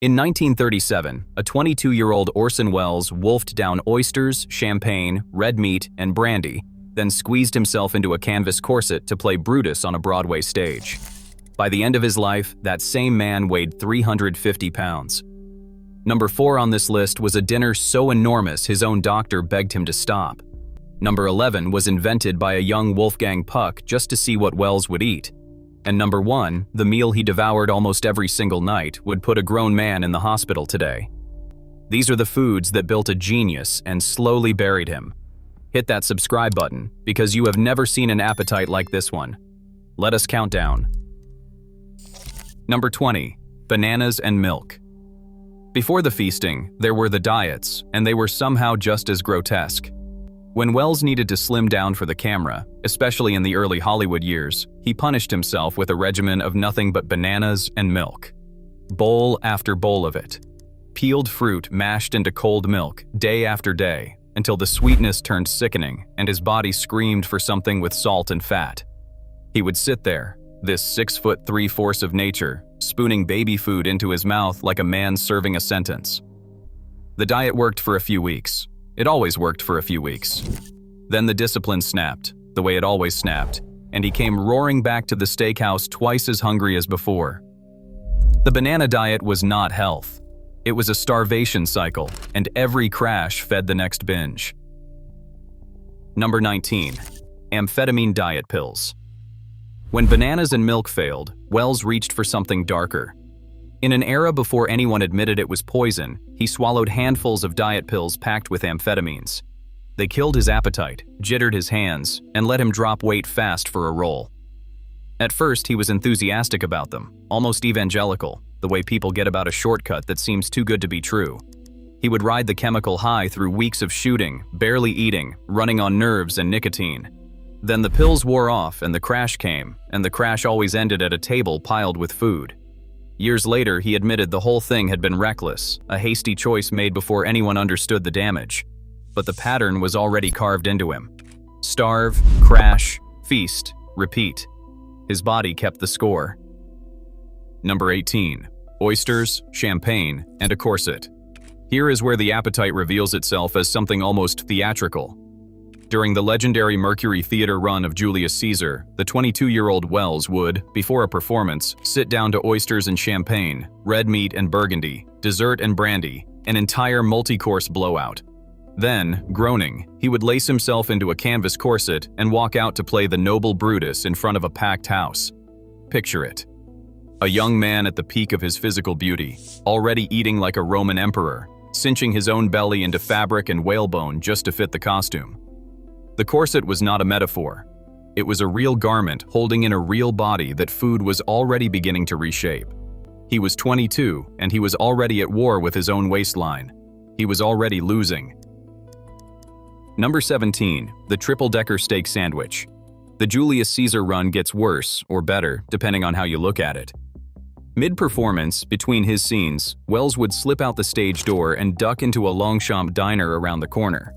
In 1937, a 22-year-old Orson Welles wolfed down oysters, champagne, red meat, and brandy, then squeezed himself into a canvas corset to play Brutus on a Broadway stage. By the end of his life, that same man weighed 350 pounds. Number 4 on this list was a dinner so enormous his own doctor begged him to stop. Number 11 was invented by a young Wolfgang Puck just to see what Welles would eat. And number 1, the meal he devoured almost every single night, would put a grown man in the hospital today. These are the foods that built a genius and slowly buried him. Hit that subscribe button, because you have never seen an appetite like this one. Let us count down. Number 20, bananas and milk. Before the feasting, there were the diets, and they were somehow just as grotesque. When Welles needed to slim down for the camera, especially in the early Hollywood years, he punished himself with a regimen of nothing but bananas and milk. Bowl after bowl of it. Peeled fruit mashed into cold milk, day after day, until the sweetness turned sickening and his body screamed for something with salt and fat. He would sit there, this 6'3" force of nature, spooning baby food into his mouth like a man serving a sentence. The diet worked for a few weeks. It always worked for a few weeks. Then the discipline snapped, the way it always snapped, and he came roaring back to the steakhouse twice as hungry as before. The banana diet was not health. It was a starvation cycle, and every crash fed the next binge. Number 19, amphetamine diet pills. When bananas and milk failed, Welles reached for something darker. In an era before anyone admitted it was poison, he swallowed handfuls of diet pills packed with amphetamines. They killed his appetite, jittered his hands, and let him drop weight fast for a role. At first, he was enthusiastic about them, almost evangelical, the way people get about a shortcut that seems too good to be true. He would ride the chemical high through weeks of shooting, barely eating, running on nerves and nicotine. Then the pills wore off and the crash came, and the crash always ended at a table piled with food. Years later, he admitted the whole thing had been reckless, a hasty choice made before anyone understood the damage. But the pattern was already carved into him. Starve, crash, feast, repeat. His body kept the score. Number 18, oysters, champagne, and a corset. Here is where the appetite reveals itself as something almost theatrical. During the legendary Mercury Theater run of Julius Caesar, the 22-year-old Welles would, before a performance, sit down to oysters and champagne, red meat and burgundy, dessert and brandy, an entire multi-course blowout. Then, groaning, he would lace himself into a canvas corset and walk out to play the noble Brutus in front of a packed house. Picture it. A young man at the peak of his physical beauty, already eating like a Roman emperor, cinching his own belly into fabric and whalebone just to fit the costume. The corset was not a metaphor. It was a real garment holding in a real body that food was already beginning to reshape. He was 22, and he was already at war with his own waistline. He was already losing. Number 17, the triple-decker steak sandwich. The Julius Caesar run gets worse, or better, depending on how you look at it. Mid-performance, between his scenes, Welles would slip out the stage door and duck into a Longchamp diner around the corner.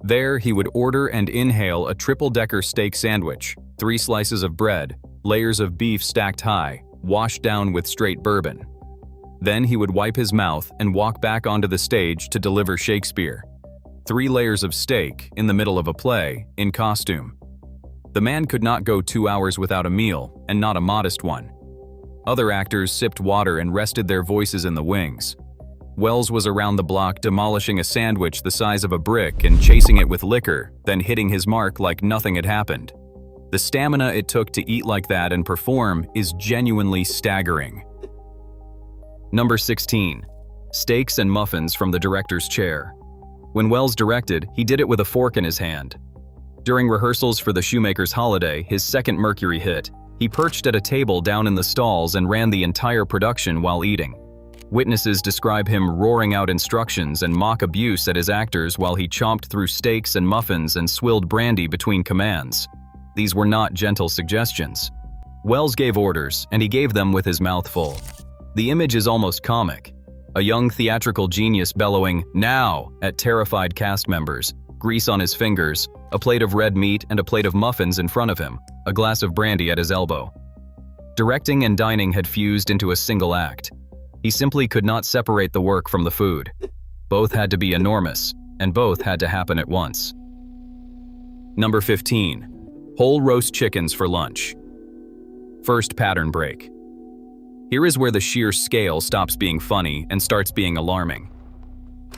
There, he would order and inhale a triple-decker steak sandwich, 3 slices of bread, layers of beef stacked high, washed down with straight bourbon. Then he would wipe his mouth and walk back onto the stage to deliver Shakespeare. 3 layers of steak, in the middle of a play, in costume. The man could not go 2 hours without a meal, and not a modest one. Other actors sipped water and rested their voices in the wings. Welles was around the block demolishing a sandwich the size of a brick and chasing it with liquor, then hitting his mark like nothing had happened. The stamina it took to eat like that and perform is genuinely staggering. Number 16, steaks and muffins from the director's chair. When Welles directed, he did it with a fork in his hand. During rehearsals for The Shoemaker's Holiday, his second Mercury hit, he perched at a table down in the stalls and ran the entire production while eating. Witnesses describe him roaring out instructions and mock abuse at his actors while he chomped through steaks and muffins and swilled brandy between commands. These were not gentle suggestions. Welles gave orders, and he gave them with his mouth full. The image is almost comic. A young theatrical genius bellowing, "Now!" at terrified cast members, grease on his fingers, a plate of red meat and a plate of muffins in front of him, a glass of brandy at his elbow. Directing and dining had fused into a single act. He simply could not separate the work from the food. Both had to be enormous, and both had to happen at once. Number 15. Whole roast chickens for lunch. First pattern break. Here is where the sheer scale stops being funny and starts being alarming.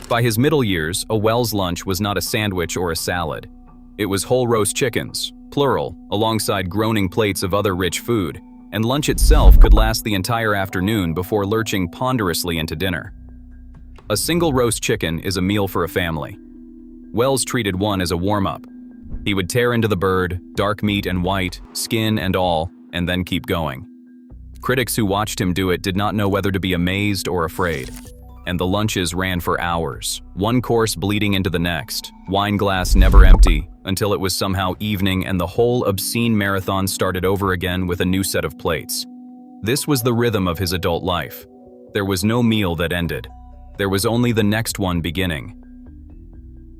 By his middle years, a Wells lunch was not a sandwich or a salad. It was whole roast chickens, plural, alongside groaning plates of other rich food, and lunch itself could last the entire afternoon before lurching ponderously into dinner. A single roast chicken is a meal for a family. Wells treated one as a warm-up. He would tear into the bird, dark meat and white, skin and all, and then keep going. Critics who watched him do it did not know whether to be amazed or afraid. And the lunches ran for hours, one course bleeding into the next, wine glass never empty, until it was somehow evening and the whole obscene marathon started over again with a new set of plates. This was the rhythm of his adult life. There was no meal that ended. There was only the next one beginning.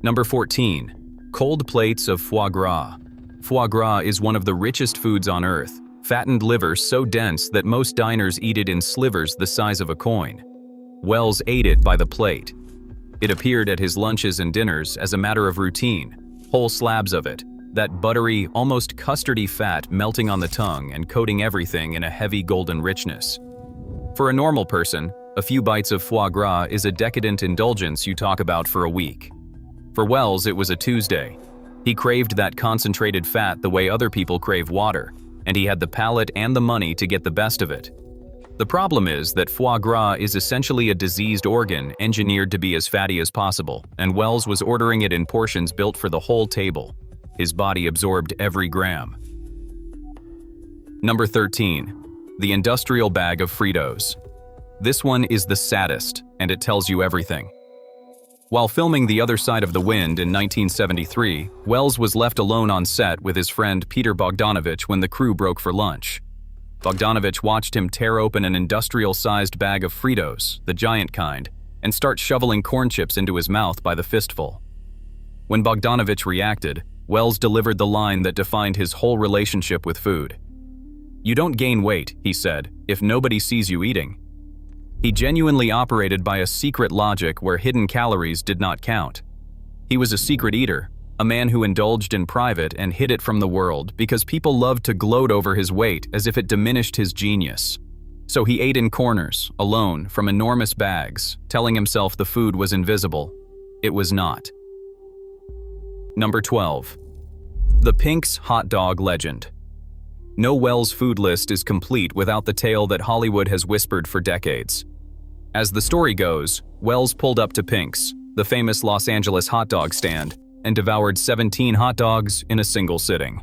Number 14. Cold plates of foie gras. Foie gras is one of the richest foods on earth, fattened liver so dense that most diners eat it in slivers the size of a coin. Wells ate it by the plate. It appeared at his lunches and dinners as a matter of routine, whole slabs of it, that buttery, almost custardy fat melting on the tongue and coating everything in a heavy golden richness. For a normal person, a few bites of foie gras is a decadent indulgence you talk about for a week. For Wells, it was a Tuesday. He craved that concentrated fat the way other people crave water, and he had the palate and the money to get the best of it. The problem is that foie gras is essentially a diseased organ engineered to be as fatty as possible, and Wells was ordering it in portions built for the whole table. His body absorbed every gram. Number 13. The industrial bag of Fritos. This one is the saddest, and it tells you everything. While filming The Other Side of the Wind in 1973, Wells was left alone on set with his friend Peter Bogdanovich when the crew broke for lunch. Bogdanovich watched him tear open an industrial-sized bag of Fritos, the giant kind, and start shoveling corn chips into his mouth by the fistful. When Bogdanovich reacted, Wells delivered the line that defined his whole relationship with food. "You don't gain weight," he said, "if nobody sees you eating." He genuinely operated by a secret logic where hidden calories did not count. He was a secret eater, a man who indulged in private and hid it from the world because people loved to gloat over his weight as if it diminished his genius. So he ate in corners, alone, from enormous bags, telling himself the food was invisible. It was not. Number 12. The Pink's hot dog legend. No Wells food list is complete without the tale that Hollywood has whispered for decades. As the story goes, Wells pulled up to Pink's, the famous Los Angeles hot dog stand, and devoured 17 hot dogs in a single sitting.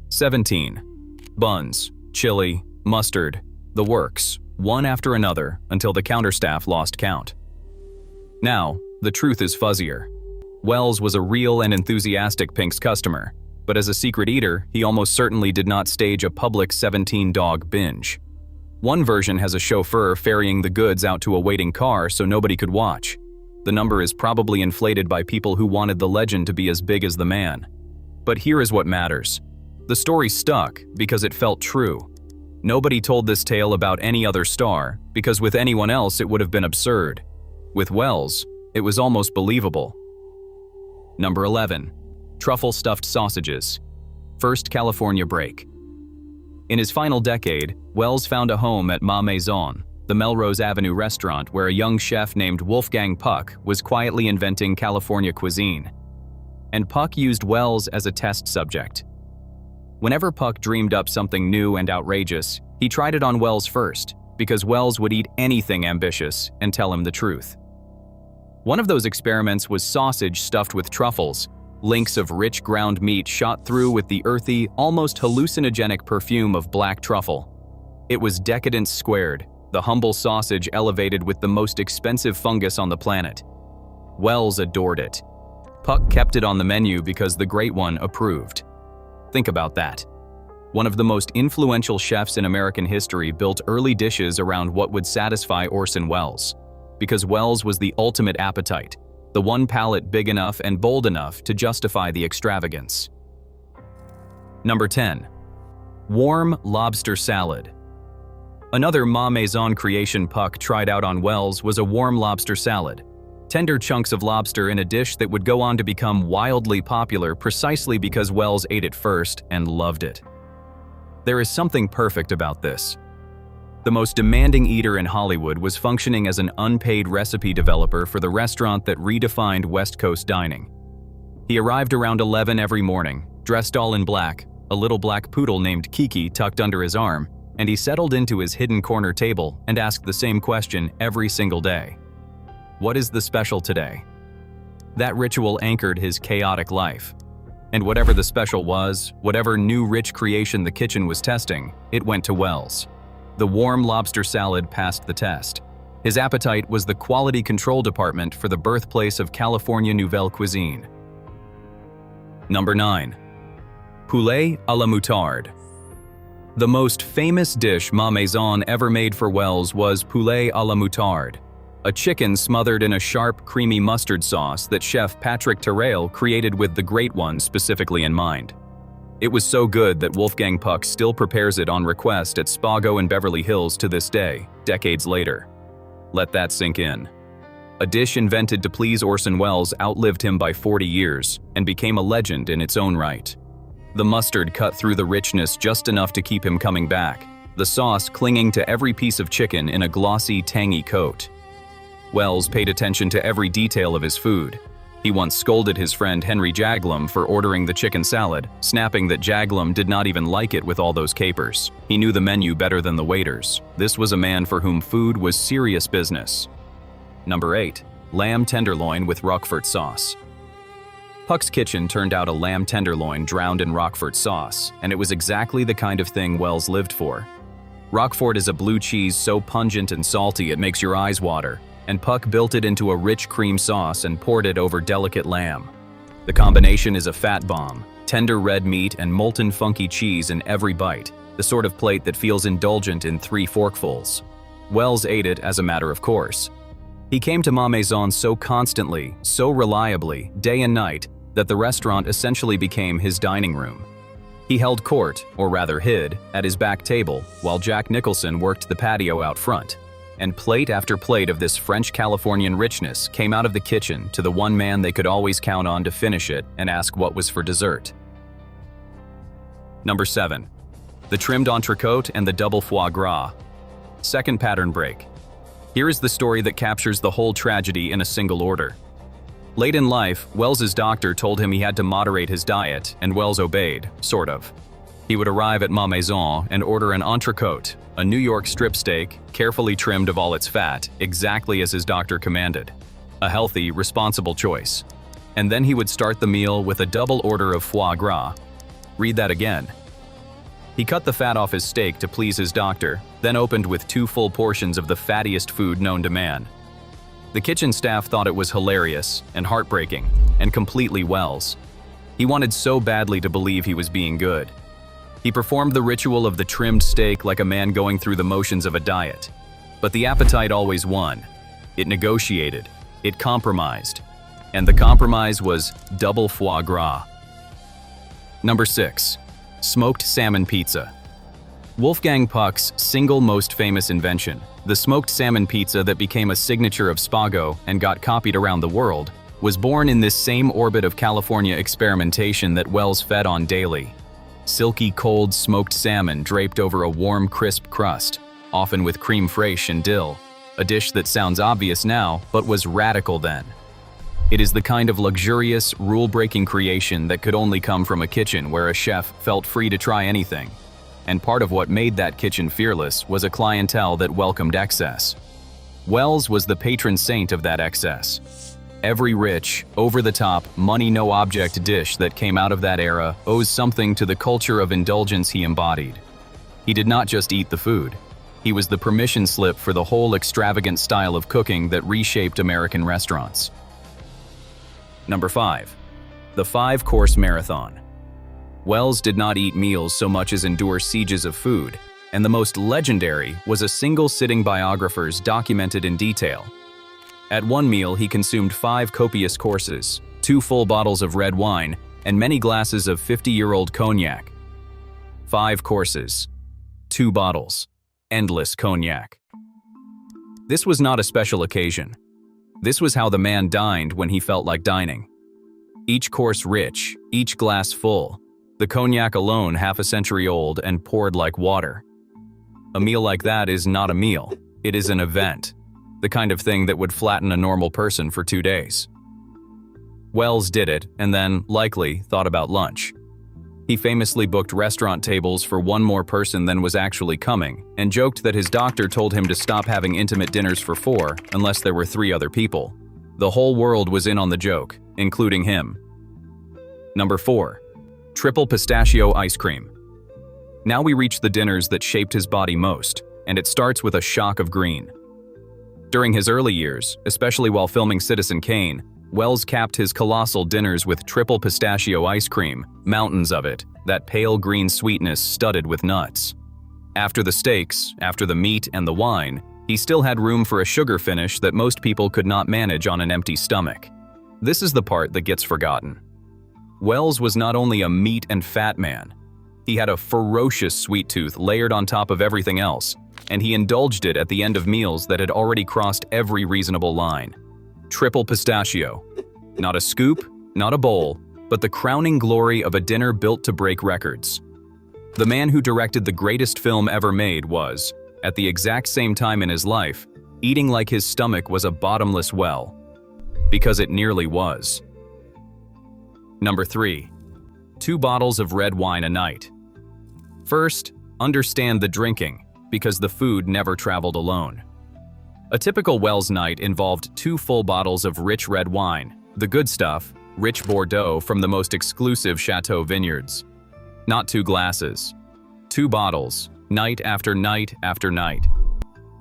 17. Buns, chili, mustard, the works, one after another until the counter staff lost count. Now, the truth is fuzzier. Wells was a real and enthusiastic Pink's customer, but as a secret eater, he almost certainly did not stage a public 17-dog binge. One version has a chauffeur ferrying the goods out to a waiting car so nobody could watch. The number is probably inflated by people who wanted the legend to be as big as the man. But here is what matters. The story stuck because it felt true. Nobody told this tale about any other star, because with anyone else it would have been absurd. With Wells, it was almost believable. Number 11. Truffle-stuffed sausages. First California break. In his final decade, Wells found a home at Ma Maison, the Melrose Avenue restaurant where a young chef named Wolfgang Puck was quietly inventing California cuisine. And Puck used Wells as a test subject. Whenever Puck dreamed up something new and outrageous, he tried it on Wells first, because Wells would eat anything ambitious and tell him the truth. One of those experiments was sausage stuffed with truffles, links of rich ground meat shot through with the earthy, almost hallucinogenic perfume of black truffle. It was decadence squared, the humble sausage elevated with the most expensive fungus on the planet. Wells adored it. Puck kept it on the menu because the Great One approved. Think about that. One of the most influential chefs in American history built early dishes around what would satisfy Orson Welles, because Wells was the ultimate appetite, the one palate big enough and bold enough to justify the extravagance. Number 10. Warm lobster salad. Another Ma Maison creation Puck tried out on Wells was a warm lobster salad. Tender chunks of lobster in a dish that would go on to become wildly popular precisely because Wells ate it first and loved it. There is something perfect about this. The most demanding eater in Hollywood was functioning as an unpaid recipe developer for the restaurant that redefined West Coast dining. He arrived around 11 every morning, dressed all in black, a little black poodle named Kiki tucked under his arm, and he settled into his hidden corner table and asked the same question every single day. What is the special today? That ritual anchored his chaotic life. And whatever the special was, whatever new rich creation the kitchen was testing, it went to Wells. The warm lobster salad passed the test. His appetite was the quality control department for the birthplace of California Nouvelle Cuisine. Number 9. Poulet à la moutarde. The most famous dish Ma Maison ever made for Wells was poulet à la moutarde, a chicken smothered in a sharp, creamy mustard sauce that chef Patrick Terrail created with the Great One specifically in mind. It was so good that Wolfgang Puck still prepares it on request at Spago in Beverly Hills to this day, decades later. Let that sink in. A dish invented to please Orson Welles outlived him by 40 years and became a legend in its own right. The mustard cut through the richness just enough to keep him coming back, the sauce clinging to every piece of chicken in a glossy, tangy coat. Welles paid attention to every detail of his food. He once scolded his friend Henry Jaglom for ordering the chicken salad, snapping that Jaglom did not even like it with all those capers. He knew the menu better than the waiters. This was a man for whom food was serious business. Number 8. Lamb tenderloin with Roquefort sauce. Puck's kitchen turned out a lamb tenderloin drowned in Roquefort sauce, and it was exactly the kind of thing Welles lived for. Roquefort is a blue cheese so pungent and salty it makes your eyes water, and Puck built it into a rich cream sauce and poured it over delicate lamb. The combination is a fat bomb, tender red meat and molten funky cheese in every bite, the sort of plate that feels indulgent in 3 forkfuls. Welles ate it as a matter of course. He came to Ma Maison so constantly, so reliably, day and night, that the restaurant essentially became his dining room. He held court, or rather hid, at his back table, while Jack Nicholson worked the patio out front. And plate after plate of this French Californian richness came out of the kitchen to the one man they could always count on to finish it and ask what was for dessert. Number 7. The trimmed entrecote and the double foie gras. Second pattern break. Here is the story that captures the whole tragedy in a single order. Late in life, Wells's doctor told him he had to moderate his diet, and Welles obeyed, sort of. He would arrive at Ma Maison and order an entrecote, a New York strip steak, carefully trimmed of all its fat, exactly as his doctor commanded. A healthy, responsible choice. And then he would start the meal with a double order of foie gras. Read that again. He cut the fat off his steak to please his doctor, then opened with 2 full portions of the fattiest food known to man. The kitchen staff thought it was hilarious and heartbreaking, and completely Welles. He wanted so badly to believe he was being good. He performed the ritual of the trimmed steak like a man going through the motions of a diet. But the appetite always won. It negotiated. It compromised. And the compromise was double foie gras. Number 6. Smoked salmon pizza. Wolfgang Puck's single most famous invention, the smoked salmon pizza that became a signature of Spago and got copied around the world, was born in this same orbit of California experimentation that Welles fed on daily. Silky cold smoked salmon draped over a warm crisp crust, often with creme fraiche and dill, a dish that sounds obvious now but was radical then. It is the kind of luxurious, rule-breaking creation that could only come from a kitchen where a chef felt free to try anything. And part of what made that kitchen fearless was a clientele that welcomed excess. Welles was the patron saint of that excess. Every rich, over-the-top, money-no-object dish that came out of that era owes something to the culture of indulgence he embodied. He did not just eat the food. He was the permission slip for the whole extravagant style of cooking that reshaped American restaurants. Number 5. The 5-course marathon. Welles did not eat meals so much as endure sieges of food, and the most legendary was a single-sitting biographer's documented in detail. At one meal, he consumed 5 copious courses, 2 full bottles of red wine, and many glasses of 50-year-old cognac. 5 courses, 2 bottles. endless cognac. This was not a special occasion. This was how the man dined when he felt like dining. Each course rich, each glass full, the cognac alone half a century old and poured like water. A meal like that is not a meal, it is an event, the kind of thing that would flatten a normal person for 2 days. Wells did it and then, likely, thought about lunch. He famously booked restaurant tables for one more person than was actually coming, and joked that his doctor told him to stop having intimate dinners for 4 unless there were 3 other people. The whole world was in on the joke, including him. Number 4. Triple pistachio ice cream. Now we reach the dinners that shaped his body most, and it starts with a shock of green. During his early years, especially while filming Citizen Kane, Wells capped his colossal dinners with triple pistachio ice cream, mountains of it, that pale green sweetness studded with nuts. After the steaks, after the meat and the wine, he still had room for a sugar finish that most people could not manage on an empty stomach. This is the part that gets forgotten. Wells was not only a meat and fat man. He had a ferocious sweet tooth layered on top of everything else, and he indulged it at the end of meals that had already crossed every reasonable line. Triple pistachio. Not a scoop, not a bowl, but the crowning glory of a dinner built to break records. The man who directed the greatest film ever made was, at the exact same time in his life, eating like his stomach was a bottomless well. Because it nearly was. Number 3. 2 bottles of red wine a night. First, understand the drinking, because the food never traveled alone. A typical Wells night involved 2 full bottles of rich red wine, the good stuff, rich Bordeaux from the most exclusive Chateau vineyards. Not 2 glasses. 2 bottles, night after night after night.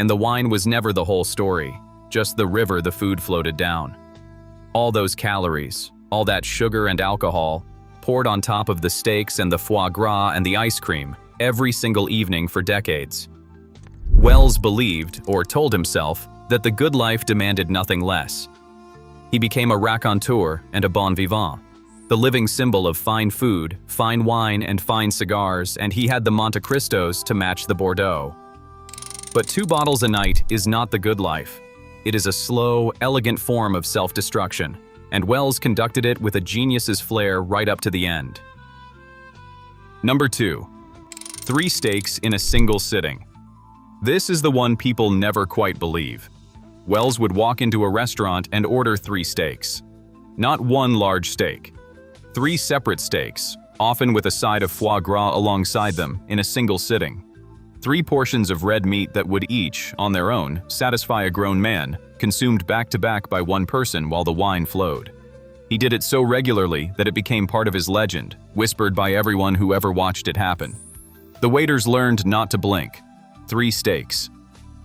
And the wine was never the whole story, just the river the food floated down. All those calories, all that sugar and alcohol, poured on top of the steaks and the foie gras and the ice cream, every single evening for decades. Wells believed, or told himself, that the good life demanded nothing less. He became a raconteur and a bon vivant, the living symbol of fine food, fine wine, and fine cigars, and he had the Monte Cristos to match the Bordeaux. But 2 bottles a night is not the good life. It is a slow, elegant form of self-destruction, and Wells conducted it with a genius's flair right up to the end. Number 2. 3 steaks in a single sitting. This is the one people never quite believe. Wells would walk into a restaurant and order 3 steaks. Not 1 large steak. 3 separate steaks, often with a side of foie gras alongside them, in a single sitting. 3 portions of red meat that would each, on their own, satisfy a grown man, consumed back to back by one person while the wine flowed. He did it so regularly that it became part of his legend, whispered by everyone who ever watched it happen. The waiters learned not to blink. 3 steaks.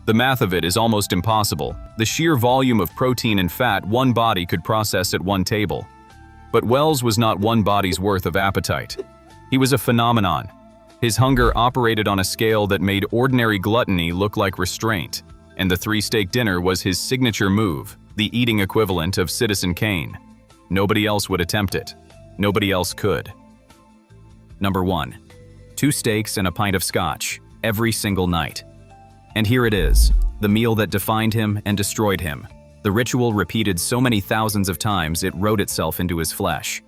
The math of it is almost impossible, the sheer volume of protein and fat one body could process at one table. But Wells was not one body's worth of appetite. He was a phenomenon. His hunger operated on a scale that made ordinary gluttony look like restraint, and the 3-steak dinner was his signature move, the eating equivalent of Citizen Kane. Nobody else would attempt it. Nobody else could. Number 1. 2 steaks and a pint of scotch, every single night. And here it is, the meal that defined him and destroyed him. The ritual repeated so many thousands of times it wrote itself into his flesh.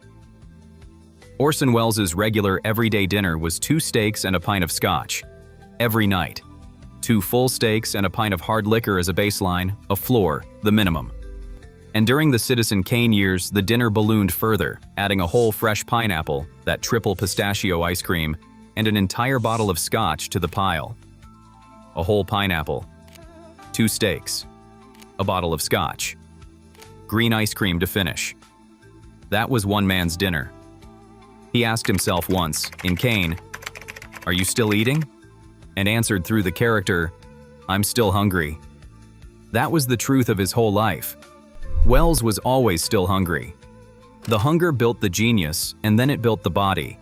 Orson Welles' regular everyday dinner was 2 steaks and a pint of scotch. Every night. 2 full steaks and a pint of hard liquor as a baseline, a floor, the minimum. And during the Citizen Kane years, the dinner ballooned further, adding a whole fresh pineapple, that triple pistachio ice cream, and an entire bottle of scotch to the pile. A whole pineapple. 2 steaks. A bottle of scotch. Green ice cream to finish. That was one man's dinner. He asked himself once, in Kane, "Are you still eating?" And answered through the character, "I'm still hungry." That was the truth of his whole life. Wells was always still hungry. The hunger built the genius, and then it built the body.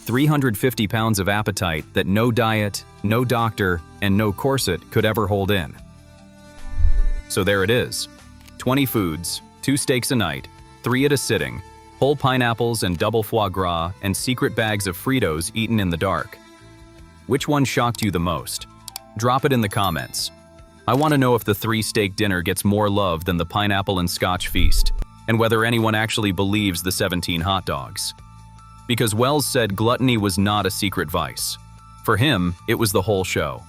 350 pounds of appetite that no diet, no doctor, and no corset could ever hold in. So there it is. 20 foods, 2 steaks a night, 3 at a sitting, whole pineapples and double foie gras, and secret bags of Fritos eaten in the dark. Which one shocked you the most? Drop it in the comments. I want to know if the 3-steak dinner gets more love than the pineapple and scotch feast, and whether anyone actually believes the 17 hot dogs. Because Wells said gluttony was not a secret vice. For him, it was the whole show.